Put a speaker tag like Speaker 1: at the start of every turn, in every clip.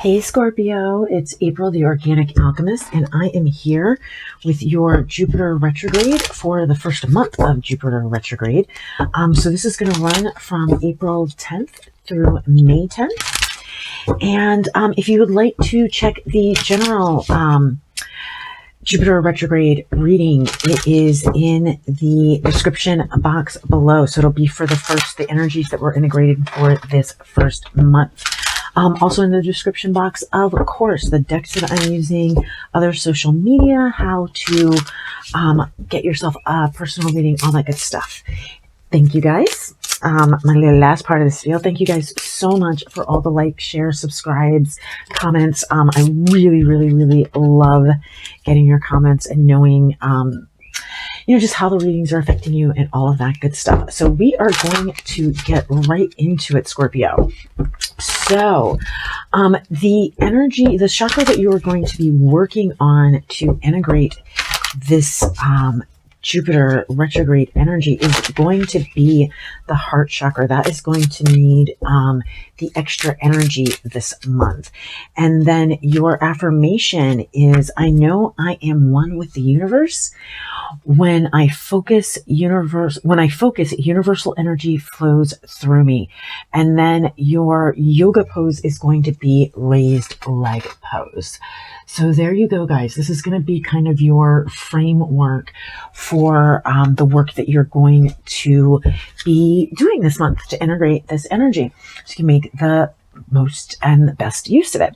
Speaker 1: Hey Scorpio, it's April the Organic Alchemist, and I am here with your Jupiter retrograde for the first month of Jupiter retrograde. So this is going to run from April 10th through May 10th. And if you would like to check the general Jupiter retrograde reading, it is in the description box below. So it'll be for the energies that were integrated for this first month. Also in the description box, of course, the decks that I'm using, other social media, how to get yourself a personal reading, all that good stuff. Thank you guys. My little last part of this video. Thank you guys so much for all the likes, shares, subscribes, comments. I really, really, really love getting your comments and knowing just how the readings are affecting you and all of that good stuff. So we are going to get right into it, Scorpio. So the chakra that you are going to be working on to integrate this Jupiter retrograde energy is going to be the heart chakra. That is going to need the extra energy this month. And then your affirmation is, I know I am one with the universe. When I focus, universal energy flows through me. And then your yoga pose is going to be raised leg pose. So there you go, guys. This is going to be kind of your framework for the work that you're going to be doing this month to integrate this energy so you can make the most and the best use of it.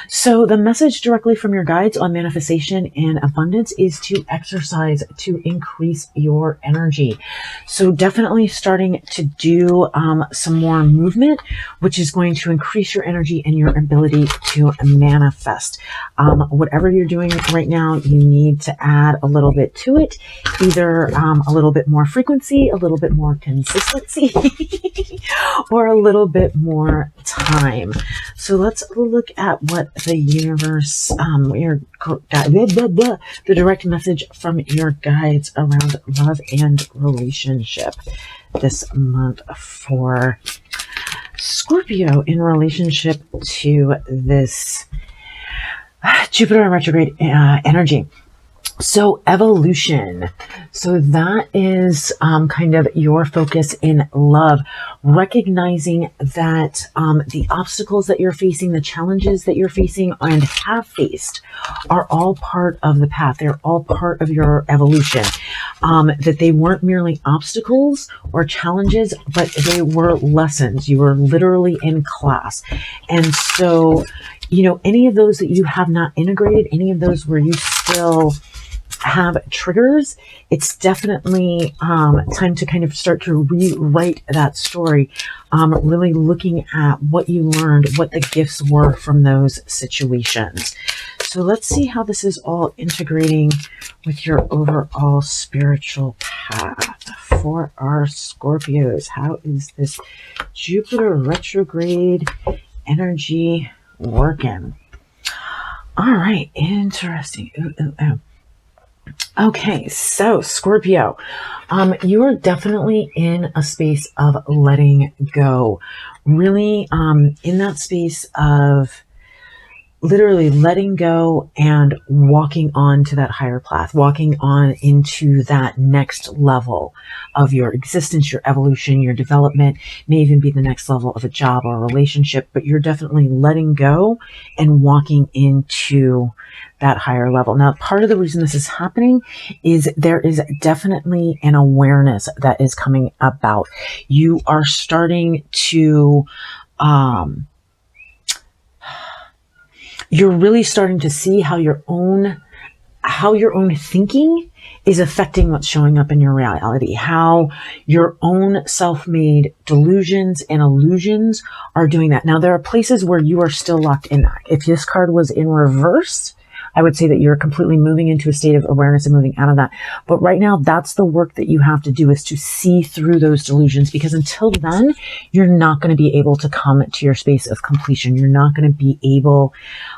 Speaker 1: So the message directly from your guides on manifestation and abundance is to exercise to increase your energy. So definitely starting to do some more movement, which is going to increase your energy and your ability to manifest. Whatever you're doing right now, you need to add a little bit to it, either a little bit more frequency, a little bit more consistency, or a little bit more time. So let's look at what the universe, the direct message from your guides around love and relationship this month for Scorpio in relationship to this Jupiter retrograde energy. So evolution. So that is kind of your focus in love, recognizing that the obstacles that you're facing, the challenges that you're facing and have faced are all part of the path. They're all part of your evolution. That they weren't merely obstacles or challenges, but they were lessons. You were literally in class. And so, any of those that you have not integrated, any of those where you still have triggers, it's definitely time to kind of start to rewrite that story, really looking at what you learned, what the gifts were from those situations. So let's see how this is all integrating with your overall spiritual path for our Scorpios. How is this Jupiter retrograde energy working? All right, interesting. Okay, so Scorpio, you are definitely in a space of letting go, really in that space of literally letting go and walking on to that higher path, walking on into that next level of your existence, your evolution, your development, may even be the next level of a job or a relationship, but you're definitely letting go and walking into that higher level. Now, part of the reason this is happening is there is definitely an awareness that is coming about. You are starting to, you're really starting to see how your own thinking is affecting what's showing up in your reality, how your own self-made delusions and illusions are doing that. Now, there are places where you are still locked in that. If this card was in reverse, I would say that you're completely moving into a state of awareness and moving out of that. But right now, that's the work that you have to do, is to see through those delusions, because until then, you're not going to be able to come to your space of completion. You're not going to be able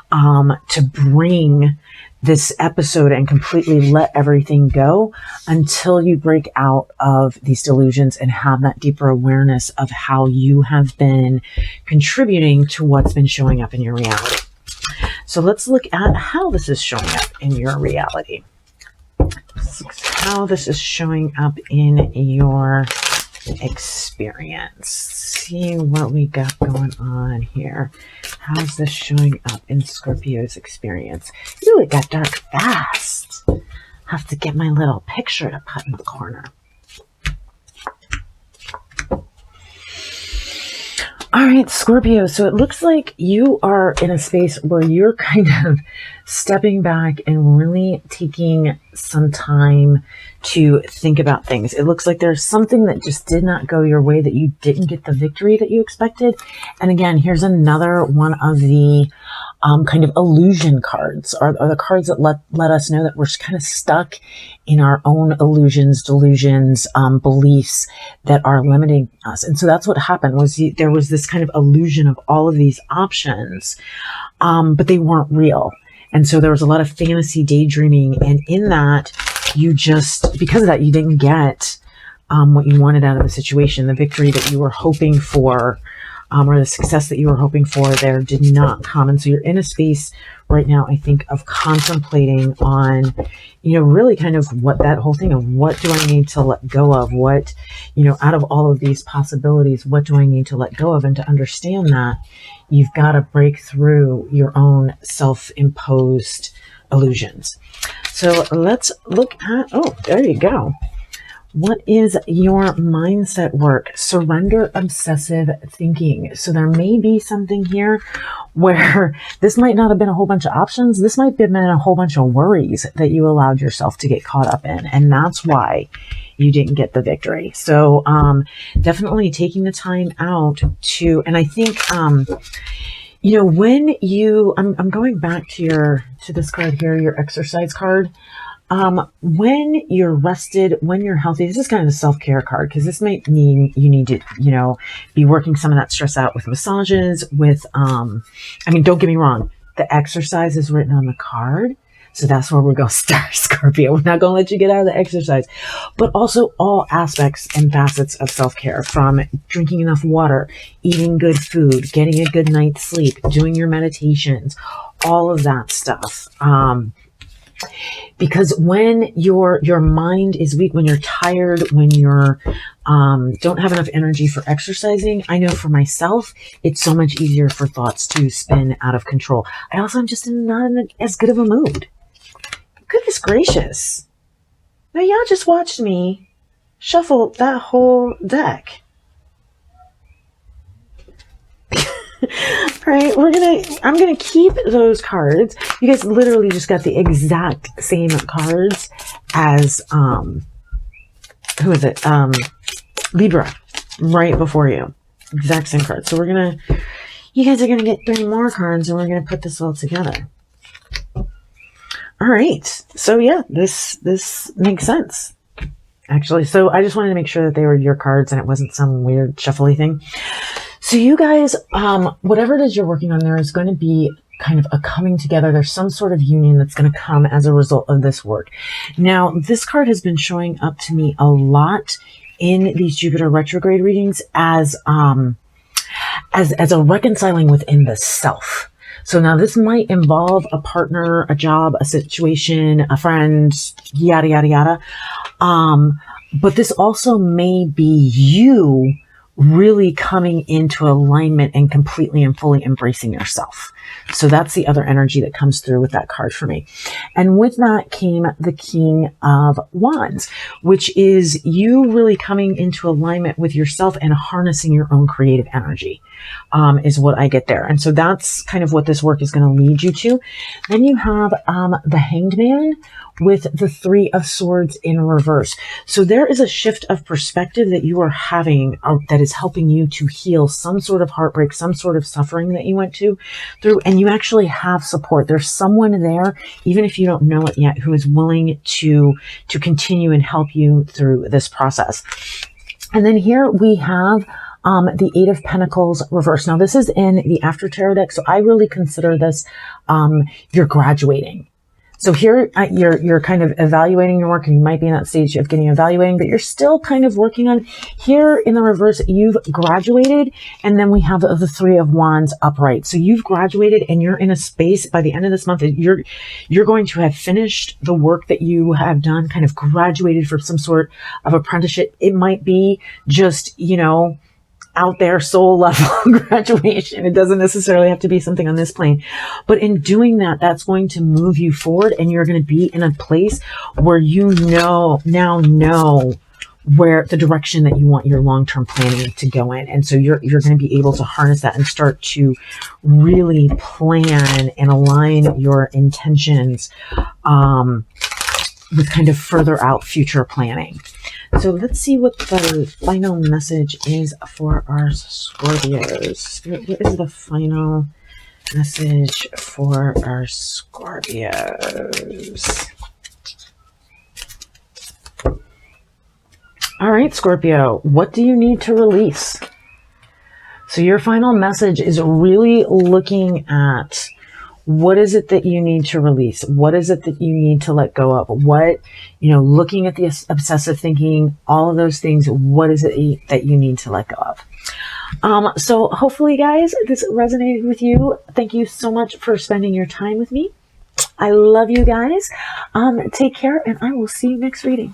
Speaker 1: to bring this episode and completely let everything go until you break out of these delusions and have that deeper awareness of how you have been contributing to what's been showing up in your reality. So let's look at how this is showing up in your reality. How this is showing up in your experience. See what we got going on here. How's this showing up in Scorpio's experience? Ooh, it got dark fast. Have to get my little picture to put in the corner. All right, Scorpio. So it looks like you are in a space where you're kind of stepping back and really taking some time to think about things. It looks like there's something that just did not go your way, that you didn't get the victory that you expected. And again, here's another one of the kind of illusion cards, are the cards that let us know that we're kind of stuck in our own illusions, delusions, beliefs that are limiting us. And so that's what happened, was there was this kind of illusion of all of these options, but they weren't real. And so there was a lot of fantasy daydreaming. And in that, you just, because of that, you didn't get what you wanted out of the situation. The victory that you were hoping for, or the success that you were hoping for there, did not come. And so you're in a space right now, I think, of contemplating on, really kind of what that whole thing of, what do I need to let go of? What, out of all of these possibilities, what do I need to let go of? And to understand that, you've got to break through your own self-imposed illusions. So let's look at, oh, there you go. What is your mindset work? Surrender obsessive thinking. So there may be something here where this might not have been a whole bunch of options. This might have been a whole bunch of worries that you allowed yourself to get caught up in. And that's why you didn't get the victory. So definitely taking the time out to, and I think, when you, I'm going back to this card here, your exercise card. When you're rested, when you're healthy, this is kind of a self-care card, because this might mean you need to, be working some of that stress out with massages, with, don't get me wrong, the exercise is written on the card. So that's where we're going to start, Scorpio. We're not going to let you get out of the exercise, but also all aspects and facets of self-care, from drinking enough water, eating good food, getting a good night's sleep, doing your meditations, all of that stuff. Because when your mind is weak, when you're tired, when you're don't have enough energy for exercising, I know for myself, it's so much easier for thoughts to spin out of control. I also am just not in as good of a mood. Goodness gracious. Now y'all just watched me shuffle that whole deck. Right, I'm gonna keep those cards. You guys literally just got the exact same cards as who is it? Libra, right before you. Exact same cards. So you guys are gonna get 3 more cards, and we're gonna put this all together. All right. So yeah, this makes sense, actually. So I just wanted to make sure that they were your cards and it wasn't some weird shuffly thing. So you guys, whatever it is you're working on, there is going to be kind of a coming together. There's some sort of union that's going to come as a result of this work. Now, this card has been showing up to me a lot in these Jupiter retrograde readings as a reconciling within the self. So now this might involve a partner, a job, a situation, a friend, yada, yada, yada. But this also may be you really coming into alignment and completely and fully embracing yourself. So that's the other energy that comes through with that card for me. And with that came the King of Wands, which is you really coming into alignment with yourself and harnessing your own creative energy, is what I get there. And so that's kind of what this work is going to lead you to. Then you have the Hanged Man with the 3 of Swords in reverse. So there is a shift of perspective that you are having that is helping you to heal some sort of heartbreak, some sort of suffering that you went through, and you actually have support. There's someone there, even if you don't know it yet, who is willing to continue and help you through this process. And then here we have the 8 of Pentacles reverse. Now this is in the After Tarot deck, so I really consider this you're graduating. So here you're kind of evaluating your work, and you might be in that stage of getting evaluating, but you're still kind of working on. Here in the reverse, you've graduated, and then we have the Three of Wands upright. So you've graduated, and you're in a space by the end of this month. You're going to have finished the work that you have done, kind of graduated from some sort of apprenticeship. It might be just, you know, out there soul level graduation. It doesn't necessarily have to be something on this plane, but in doing that, that's going to move you forward, and you're going to be in a place where you now know where the direction that you want your long-term planning to go in. And so you're going to be able to harness that and start to really plan and align your intentions with kind of further out future planning. So let's see what the final message is for our Scorpios. What is the final message for our Scorpios? All right, Scorpio, what do you need to release? So your final message is really looking at, what is it that you need to release? What is it that you need to let go of? What, you know, looking at the obsessive thinking, all of those things, what is it that you need to let go of? So hopefully, guys, this resonated with you. Thank you so much for spending your time with me. I love you guys. Take care, and I will see you next reading.